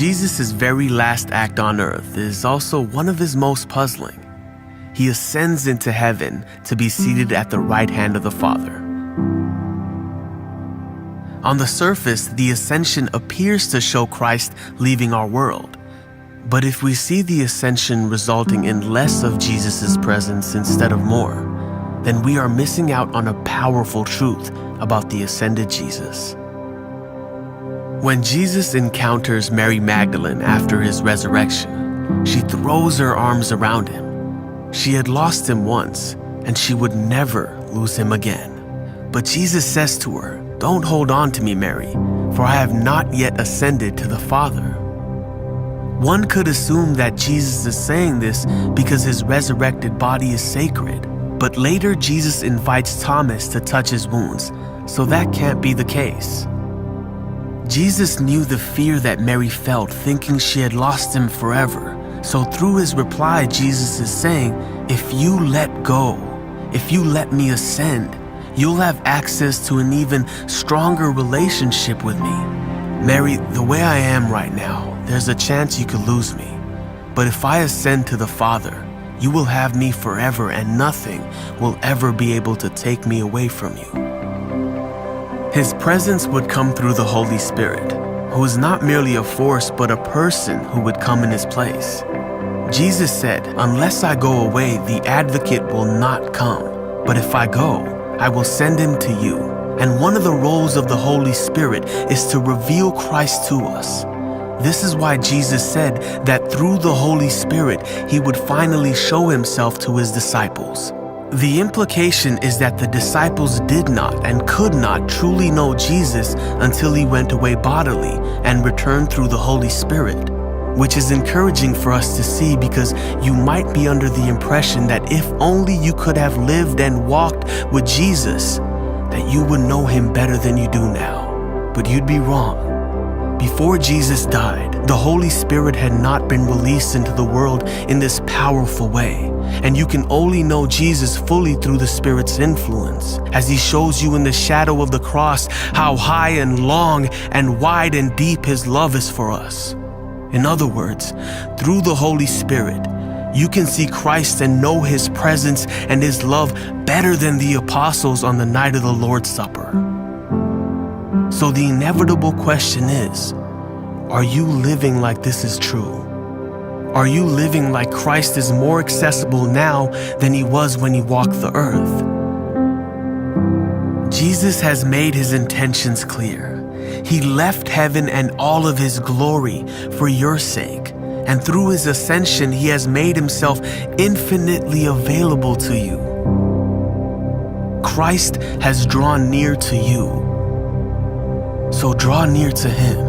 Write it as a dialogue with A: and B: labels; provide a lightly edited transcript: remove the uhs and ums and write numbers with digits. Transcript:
A: Jesus' very last act on earth is also one of his most puzzling. He ascends into heaven to be seated at the right hand of the Father. On the surface, the ascension appears to show Christ leaving our world. But if we see the ascension resulting in less of Jesus' presence instead of more, then we are missing out on a powerful truth about the ascended Jesus. When Jesus encounters Mary Magdalene after his resurrection, she throws her arms around him. She had lost him once, and she would never lose him again. But Jesus says to her, "Don't hold on to me, Mary, for I have not yet ascended to the Father." One could assume that Jesus is saying this because his resurrected body is sacred, but later Jesus invites Thomas to touch his wounds, so that can't be the case. Jesus knew the fear that Mary felt, thinking she had lost him forever. So through his reply, Jesus is saying, if you let go, if you let me ascend, you'll have access to an even stronger relationship with me. Mary, the way I am right now, there's a chance you could lose me. But if I ascend to the Father, you will have me forever, and nothing will ever be able to take me away from you. His presence would come through the Holy Spirit, who is not merely a force, but a person who would come in his place. Jesus said, "Unless I go away, the advocate will not come. But if I go, I will send him to you." And one of the roles of the Holy Spirit is to reveal Christ to us. This is why Jesus said that through the Holy Spirit, he would finally show himself to his disciples. The implication is that the disciples did not and could not truly know Jesus until he went away bodily and returned through the Holy Spirit, which is encouraging for us to see, because you might be under the impression that if only you could have lived and walked with Jesus, that you would know him better than you do now. But you'd be wrong. Before Jesus died, the Holy Spirit had not been released into the world in this powerful way, and you can only know Jesus fully through the Spirit's influence, as he shows you in the shadow of the cross how high and long and wide and deep his love is for us. In other words, through the Holy Spirit, you can see Christ and know his presence and his love better than the apostles on the night of the Lord's Supper. So the inevitable question is, are you living like this is true? Are you living like Christ is more accessible now than he was when he walked the earth? Jesus has made his intentions clear. He left heaven and all of his glory for your sake. And through his ascension, he has made himself infinitely available to you. Christ has drawn near to you. So draw near to him.